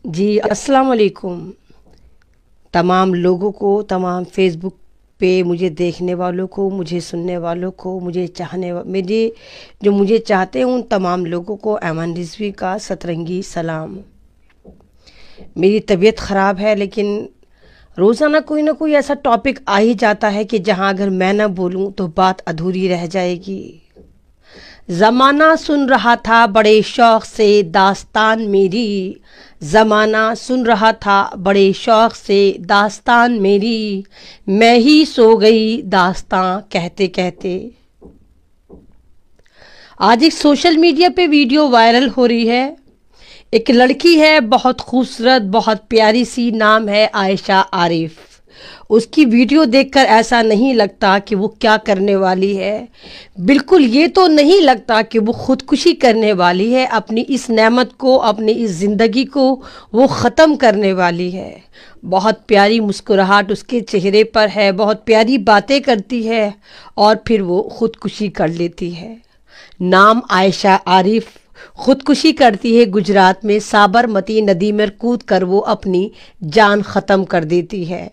جی السلام علیکم تمام لوگوں کو، تمام فیس بک پہ مجھے دیکھنے والوں کو، مجھے سننے والوں کو، مجھے چاہتے ہیں ان تمام لوگوں کو ایمن رضوی کا سترنگی سلام۔ میری طبیعت خراب ہے لیکن روزانہ کوئی نہ کوئی ایسا ٹاپک آ ہی جاتا ہے کہ جہاں اگر میں نہ بولوں تو بات ادھوری رہ جائے گی۔ زمانہ سن رہا تھا بڑے شوق سے داستان میری، زمانہ سن رہا تھا بڑے شوق سے داستان میری، میں ہی سو گئی داستان کہتے کہتے۔ آج ایک سوشل میڈیا پہ ویڈیو وائرل ہو رہی ہے۔ ایک لڑکی ہے بہت خوبصورت، بہت پیاری سی، نام ہے عائشہ عارف۔ اس کی ویڈیو دیکھ کر ایسا نہیں لگتا کہ وہ کیا کرنے والی ہے، بالکل یہ تو نہیں لگتا کہ وہ خودکشی کرنے والی ہے، اپنی اس نعمت کو، اپنی اس زندگی کو وہ ختم کرنے والی ہے۔ بہت پیاری مسکراہٹ اس کے چہرے پر ہے، بہت پیاری باتیں کرتی ہے اور پھر وہ خودکشی کر لیتی ہے۔ نام عائشہ عارف، خودکشی کرتی ہے گجرات میں، سابرمتی ندی میں کود کر وہ اپنی جان ختم کر دیتی ہے۔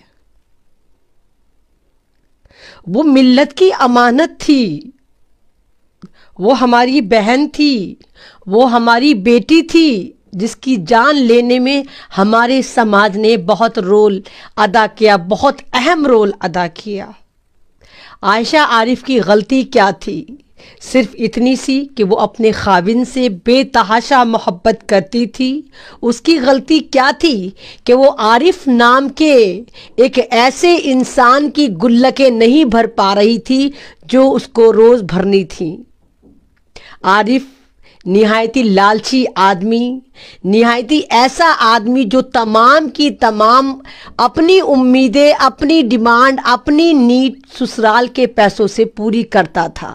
وہ ملت کی امانت تھی، وہ ہماری بہن تھی، وہ ہماری بیٹی تھی، جس کی جان لینے میں ہمارے سماج نے بہت رول ادا کیا، بہت اہم رول ادا کیا۔ عائشہ عارف کی غلطی کیا تھی؟ صرف اتنی سی کہ وہ اپنے خاوند سے بے تحاشا محبت کرتی تھی۔ اس کی غلطی کیا تھی کہ وہ عارف نام کے ایک ایسے انسان کی گلکیں نہیں بھر پا رہی تھی جو اس کو روز بھرنی تھی۔ عارف نہایتی لالچی آدمی، نہایتی ایسا آدمی جو تمام کی تمام اپنی امیدیں، اپنی ڈیمانڈ، اپنی نیڈ سسرال کے پیسوں سے پوری کرتا تھا۔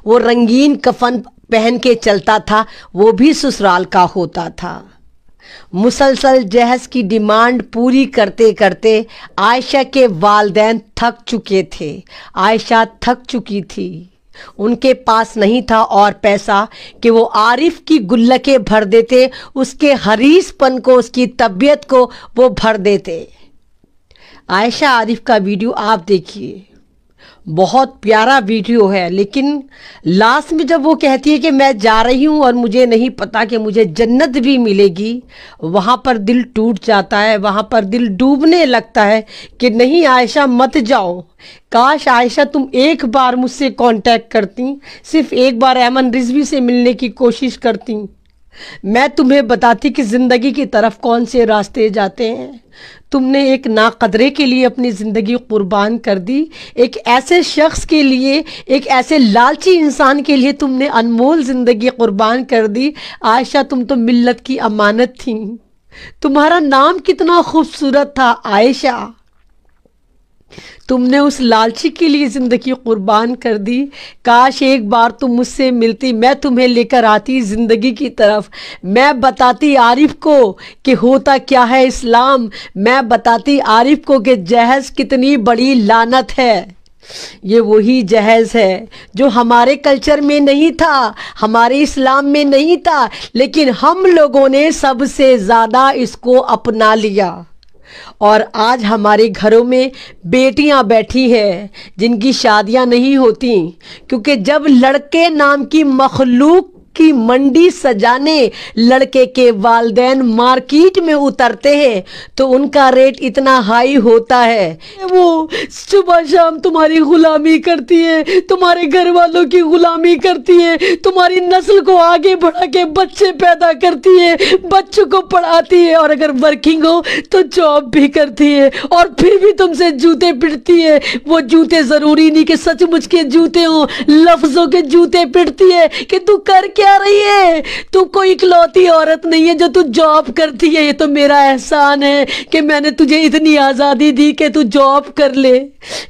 وہ رنگین کفن پہن کے چلتا تھا، وہ بھی سسرال کا ہوتا تھا۔ مسلسل جہیز کی ڈیمانڈ پوری کرتے کرتے عائشہ کے والدین تھک چکے تھے، عائشہ تھک چکی تھی۔ ان کے پاس نہیں تھا اور پیسہ کہ وہ عارف کی گلکیں بھر دیتے، اس کے حریص پن کو، اس کی طبیعت کو وہ بھر دیتے۔ عائشہ عارف کا ویڈیو آپ دیکھیے، بہت پیارا ویڈیو ہے، لیکن لاسٹ میں جب وہ کہتی ہے کہ میں جا رہی ہوں اور مجھے نہیں پتا کہ مجھے جنت بھی ملے گی، وہاں پر دل ٹوٹ جاتا ہے، وہاں پر دل ڈوبنے لگتا ہے کہ نہیں عائشہ مت جاؤ۔ کاش عائشہ تم ایک بار مجھ سے کانٹیکٹ کرتی، صرف ایک بار ایمن رضوی سے ملنے کی کوشش کرتی، میں تمہیں بتاتی کہ زندگی کی طرف کون سے راستے جاتے ہیں۔ تم نے ایک ناقدرے کے لیے اپنی زندگی قربان کر دی، ایک ایسے شخص کے لیے، ایک ایسے لالچی انسان کے لیے تم نے انمول زندگی قربان کر دی۔ عائشہ تم تو ملت کی امانت تھی، تمہارا نام کتنا خوبصورت تھا عائشہ، تم نے اس لالچی کے لیے زندگی قربان کر دی۔ کاش ایک بار تم مجھ سے ملتی، میں تمہیں لے کر آتی زندگی کی طرف، میں بتاتی عارف کو کہ ہوتا کیا ہے اسلام، میں بتاتی عارف کو کہ جہیز کتنی بڑی لعنت ہے۔ یہ وہی جہیز ہے جو ہمارے کلچر میں نہیں تھا، ہمارے اسلام میں نہیں تھا، لیکن ہم لوگوں نے سب سے زیادہ اس کو اپنا لیا۔ اور آج ہمارے گھروں میں بیٹیاں بیٹھی ہیں جن کی شادیاں نہیں ہوتی، کیونکہ جب لڑکے نام کی مخلوق کی منڈی سجانے لڑکے کے والدین مارکیٹ میں اترتے ہیں تو ان کا ریٹ اتنا ہائی ہوتا ہے، وہ صبح شام تمہاری غلامی کرتی ہے، تمہارے گھر والوں کی غلامی کرتی ہے، تمہاری نسل کو آگے بڑھا کے بچے پیدا کرتی ہے، بچوں کو پڑھاتی ہے، اور اگر ورکنگ ہو تو جاب بھی کرتی ہے، اور پھر بھی تم سے جوتے پڑتی ہے۔ وہ جوتے ضروری نہیں کہ سچ مچ کے جوتے ہوں، لفظوں کے جوتے پڑتی ہے کہ تو کر کیا رہی ہے، تو کوئی اکلوتی عورت نہیں ہے جو تو جاب کرتی ہے، یہ تو میرا احسان ہے کہ میں نے تجھے اتنی آزادی دی کہ تو جاب کر لے۔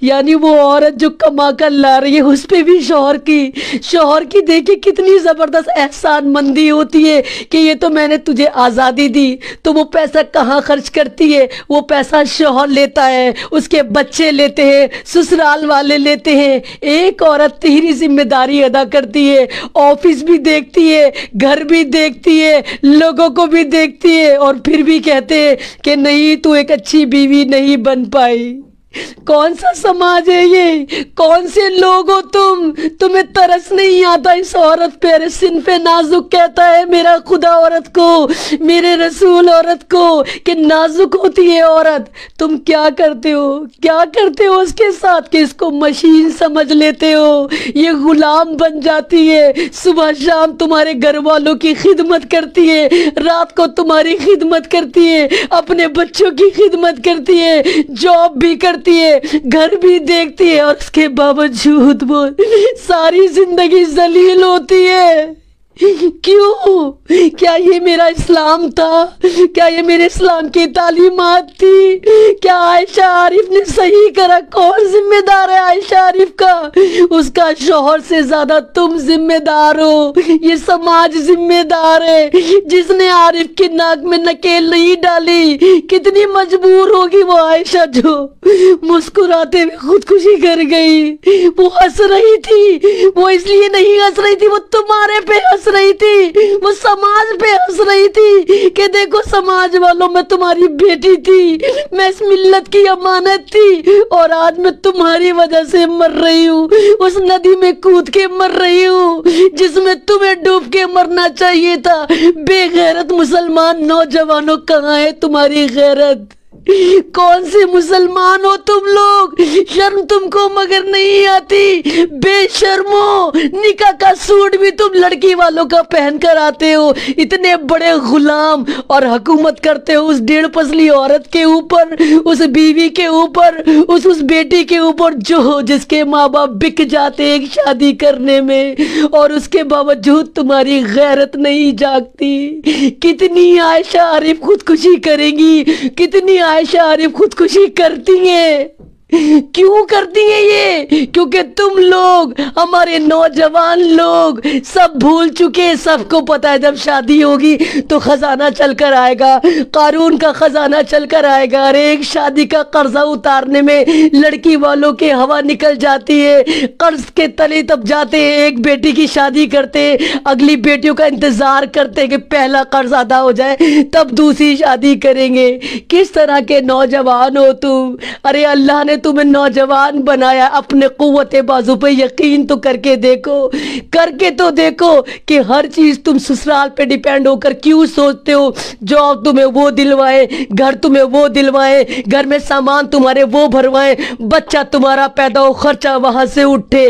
یعنی وہ عورت جو کما کر لا رہی ہے اس پہ بھی شوہر کی دیکھیں کتنی زبردست احسان مندی ہوتی ہے کہ یہ تو میں نے تجھے آزادی دی، تو وہ پیسہ کہاں خرچ کرتی ہے؟ وہ پیسہ شوہر لیتا ہے، اس کے بچے لیتے ہیں، سسرال والے لیتے ہیں۔ ایک عورت تیری ذمہ داری ادا کرتی ہے، آفس بھی دیکھ دیکھتی ہے، گھر بھی دیکھتی ہے، لوگوں کو بھی دیکھتی ہے، اور پھر بھی کہتے ہیں کہ نہیں تو ایک اچھی بیوی نہیں بن پائی۔ کون سا سماج ہے یہ؟ کون سے لوگ ہو تم؟ تمہیں ترس نہیں آتا اس عورت پہ؟ ارے صنف نازک کہتا ہے میرا خدا عورت کو، میرے رسول عورت کو کہ نازک ہوتی ہے عورت۔ تم کیا کرتے ہو؟ کیا کرتے ہو اس کے ساتھ کہ اس کو مشین سمجھ لیتے ہو؟ یہ غلام بن جاتی ہے، صبح شام تمہارے گھر والوں کی خدمت کرتی ہے، رات کو تمہاری خدمت کرتی ہے، اپنے بچوں کی خدمت کرتی ہے، جاب بھی کرتی ہے، گھر بھی دیکھتی ہے، اور اس کے باوجود وہ ساری زندگی ذلیل ہوتی ہے۔ کیوں؟ کیا یہ میرا اسلام تھا؟ کیا یہ میرے اسلام کی تعلیمات تھی؟ کیا عائشہ عارف نے صحیح کرا؟ کون ذمہ دار ہے عائشہ عارف کا؟ اس کا شوہر سے زیادہ تم ذمہ دار ہو، یہ سماج ذمہ دار ہے۔ جس نے عارف کی ناک میں نکیل نہیں ڈالی، کتنی مجبور ہوگی وہ عائشہ جو مسکراتے ہوئے خودکشی کر گئی۔ وہ ہنس رہی تھی، وہ اس لیے نہیں ہنس رہی تھی، وہ تمہارے پہ ہنس رہی تھی، وہ سماج پہ ہنس رہی تھی کہ دیکھو سماج والوں، میں تمہاری بیٹی تھی، میں اس ملت کی امانت تھی، اور آج میں تمہاری وجہ سے مر رہی ہوں، اس ندی میں کود کے مر رہی ہوں جس میں تمہیں ڈوب کے مرنا چاہیے تھا۔ بے غیرت مسلمان نوجوانوں، کہاں ہے تمہاری غیرت؟ کون سے مسلمان ہو تم لوگ؟ شرم تم کو مگر نہیں آتی؟ بے شرمو، نکاح کا سوٹ بھی تم لڑکی والوں کا پہن کر آتے ہو، اتنے بڑے غلام، اور حکومت کرتے ہو اس ڈیڑھ پسلی عورت کے اوپر، اس بیوی کے اوپر، اس بیٹی کے اوپر جس کے ماں باپ بک جاتے ایک شادی کرنے میں، اور اس کے باوجود تمہاری غیرت نہیں جاگتی۔ کتنی عائشہ عارف خودکشی کرے گی؟ کتنی عائشہ عارف خودکشی کرتی ہیں؟ کیوں کرتی ہیں یہ؟ کیونکہ تم لوگ، ہمارے نوجوان لوگ سب بھول چکے۔ سب کو پتا ہے جب شادی ہوگی تو خزانہ چل کر آئے گا، قارون کا خزانہ چل کر آئے گا۔ ارے ایک شادی کا قرضہ اتارنے میں لڑکی والوں کے ہوا نکل جاتی ہے، قرض کے تلے تب جاتے ہیں، ایک بیٹی کی شادی کرتے، اگلی بیٹیوں کا انتظار کرتے کہ پہلا قرض ادا ہو جائے تب دوسری شادی کریں گے۔ کس طرح کے نوجوان ہو تم؟ ارے اللہ نے تمہیں نوجوان بنایا، اپنے قوت بازو پہ یقین تو کر کے دیکھو، کر کے تو دیکھو کہ ہر چیز تم سسرال پہ ڈیپینڈ ہو کر کیوں سوچتے ہو؟ جاب تمہیں وہ دلوائے، گھر تمہیں وہ دلوائے، گھر میں سامان تمہارے وہ بھروائے، بچہ تمہارا پیدا ہو، خرچہ وہاں سے اٹھے۔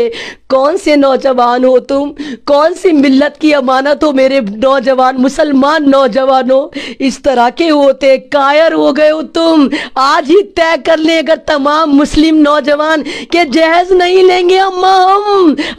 کون سے نوجوان ہو تم؟ کون سی ملت کی امانت ہو میرے نوجوان مسلمان نوجوانوں؟ اس طرح کے ہوتے کائر ہو گئے ہو تم۔ آج ہی طے کر لیں اگر تمام مسلم نوجوان کہ جہیز نہیں لیں گے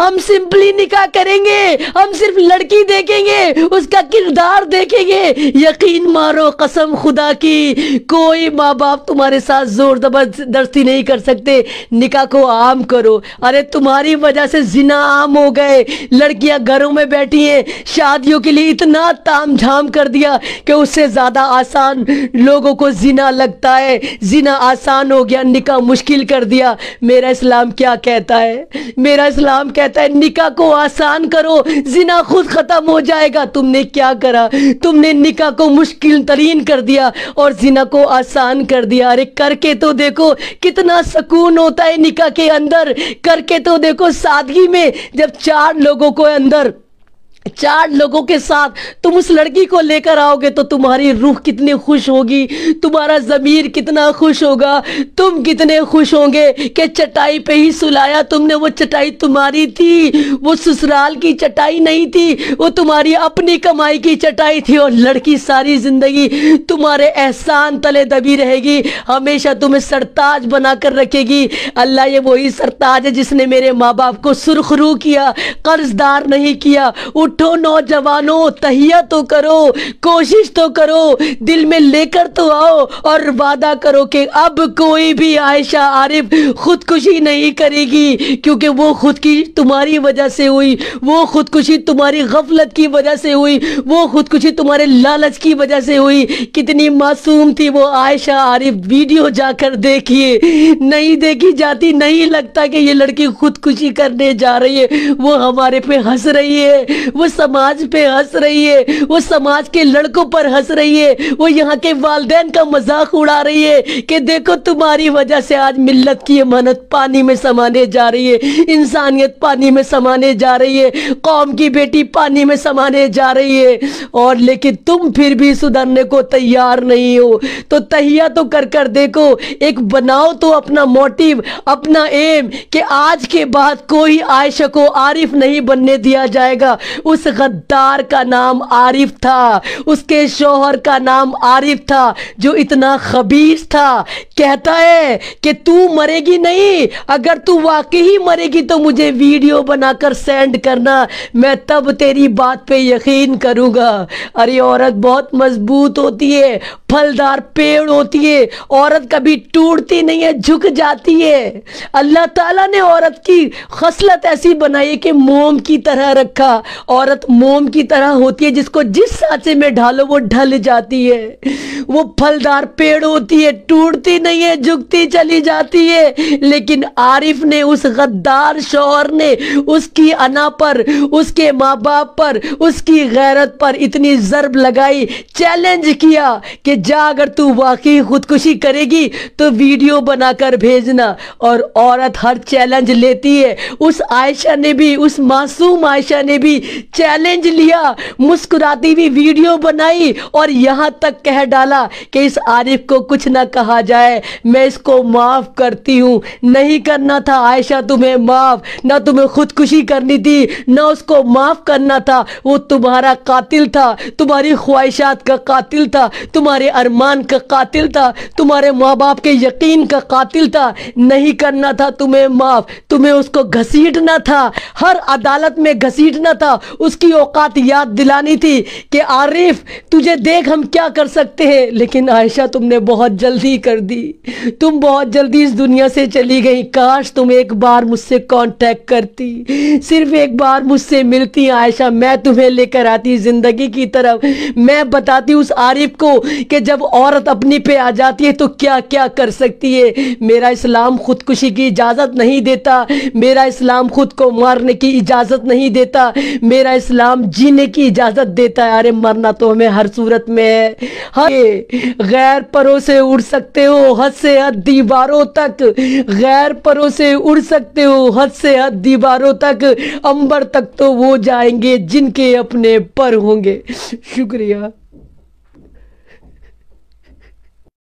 ہم سمپلی نکاح کریں گے، ہم صرف لڑکی دیکھیں گے، اس کا کردار دیکھیں گے۔ یقین مارو قسم خدا کی، کوئی ماں باپ تمہارے ساتھ زور زبردستی نہیں کر سکتے۔ نکاح کو عام کرو۔ ارے تمہاری وجہ سے زنا عام ہو گئے، لڑکیاں گھروں میں بیٹھی ہیں، شادیوں کے لیے اتنا تام جھام کر دیا کہ اس سے زیادہ آسان لوگوں کو زنا لگتا ہے، زنا آسان ہو گیا، نکاح مشکل کر دیا۔ میرا اسلام کیا کہتا ہے؟ میرا اسلام کہتا ہے نکاح کو آسان کرو، زنا خود ختم ہو جائے گا۔ تم نے کیا کرا؟ تم نے نکاح کو مشکل ترین کر دیا اور زنا کو آسان کر دیا۔ ارے کر کے تو دیکھو کتنا سکون ہوتا ہے نکاح کے اندر، کر کے تو دیکھو سادگی میں، جب چار لوگوں کے ساتھ تم اس لڑکی کو لے کر آؤ گے تو تمہاری روح کتنی خوش ہوگی، تمہارا ضمیر کتنا خوش ہوگا، تم کتنے خوش ہوں گے کہ چٹائی پہ ہی سلایا تم نے۔ وہ چٹائی تمہاری تھی، وہ سسرال کی چٹائی نہیں تھی، وہ تمہاری اپنی کمائی کی چٹائی تھی، اور لڑکی ساری زندگی تمہارے احسان تلے دبی رہے گی، ہمیشہ تمہیں سرتاج بنا کر رکھے گی۔ اللہ یہ وہی سرتاج ہے جس نے میرے ماں باپ کو سرخ رو کیا، قرض دار نہیں کیا۔ اٹھو نوجوانوں، تہیہ تو کرو، کوشش تو کرو، دل میں لے کر تو آؤ، اور وعدہ کرو کہ اب کوئی بھی عائشہ عارف خودکشی نہیں کرے گی، کیونکہ وہ خودکشی تمہاری وجہ سے ہوئی، وہ خودکشی تمہاری غفلت کی وجہ سے ہوئی، وہ خودکشی تمہارے لالچ کی وجہ سے ہوئی۔ کتنی معصوم تھی وہ عائشہ عارف، ویڈیو جا کر دیکھیے، نہیں دیکھی جاتی، نہیں لگتا کہ یہ لڑکی خودکشی کرنے جا رہی ہے، وہ ہمارے پہ ہنس رہی ہے، وہ وہ سماج پہ ہنس رہی ہے، وہ سماج کے لڑکوں پر ہنس رہی ہے، وہ یہاں کے والدین کا مذاق اڑا رہی ہے کہ دیکھو تمہاری وجہ سے آج ملت کی امانت پانی میں سمانے جا رہی ہے، انسانیت پانی میں سمانے جا رہی ہے، قوم کی بیٹی پانی میں سمانے جا رہی ہے، اور لیکن تم پھر بھی سدھرنے کو تیار نہیں ہو۔ تو تہیہ تو کر دیکھو، ایک بناؤ تو اپنا موٹیو، اپنا ایم، کہ آج کے بعد کوئی عائشہ کو عارف نہیں بننے دیا جائے گا۔ اس غدار کا نام عارف تھا، اس کے شوہر کا نام عارف تھا، جو اتنا خبیث تھا۔ کہتا ہے کہ تو مرے گی نہیں، اگر تو واقعی مرے گی تو مجھے ویڈیو بنا کر سینڈ کرنا، میں تب تیری بات پہ یقین کروں گا۔ ارے عورت بہت مضبوط ہوتی ہے، پھلدار پیڑ ہوتی ہے، عورت کبھی ٹوٹتی نہیں ہے، جھک جاتی ہے۔ اللہ تعالیٰ نے عورت کی خصلت ایسی بنائی ہے کہ موم کی طرح رکھا۔ عورت موم کی طرح ہوتی ہے، جس کو جس سانچے میں ڈھالو وہ ڈھل جاتی ہے۔ وہ پھلدار پیڑ ہوتی ہے، ٹوٹتی نہیں ہے، جھکتی چلی جاتی ہے۔ لیکن عارف نے، اس غدار شوہر نے اس کی انا پر، اس کے ماں باپ پر، اس کی غیرت پر اتنی ضرب لگائی، چیلنج کیا کہ جا اگر تو واقعی خودکشی کرے گی تو ویڈیو بنا کر بھیجنا۔ اور عورت ہر چیلنج لیتی ہے۔ اس عائشہ نے بھی، اس معصوم عائشہ نے بھی چیلنج لیا، مسکراتی ہوئی ویڈیو بنائی، اور یہاں تک کہہ ڈالا کہ اس عارف کو کچھ نہ کہا جائے، میں اس کو معاف کرتی ہوں۔ نہیں کرنا تھا عائشہ تمہیں معاف، نہ تمہیں خودکشی کرنی تھی، نہ اس کو معاف کرنا تھا۔ وہ تمہارا قاتل تھا، تمہاری خواہشات کا قاتل تھا، تمہارے ارمان کا قاتل تھا، تمہارے ماں باپ کے یقین کا قاتل تھا۔ نہیں کرنا تھا تمہیں معاف، تمہیں اس کو گھسیٹنا تھا، ہر عدالت میں گھسیٹنا تھا، اس کی اوقات یاد دلانی تھی کہ عارف تجھے دیکھ ہم کیا کر سکتے ہیں۔ لیکن عائشہ تم نے بہت جلدی کر دی، تم بہت جلدی اس دنیا سے چلی گئی۔ کاش تم ایک بار مجھ سے کانٹیکٹ کرتی، صرف ایک بار مجھ سے ملتی عائشہ، میں تمہیں لے کر آتی زندگی کی طرف، میں بتاتی اس عارف کو کہ جب عورت اپنی پہ آ جاتی ہے تو کیا کیا کر سکتی ہے۔ میرا اسلام خودکشی کی اجازت نہیں دیتا، میرا اسلام خود کو مارنے کی اجازت نہیں دیتا، میرا اسلام جینے کی اجازت دیتا ہے۔ ارے مرنا تو ہمیں ہر صورت میں ہے۔ غیر پروں سے اڑ سکتے ہو حد سے حد دیواروں تک، غیر پروں سے اڑ سکتے ہو حد سے حد دیواروں تک، عنبر تک تو وہ جائیں گے جن کے اپنے پر ہوں گے۔ شکریہ۔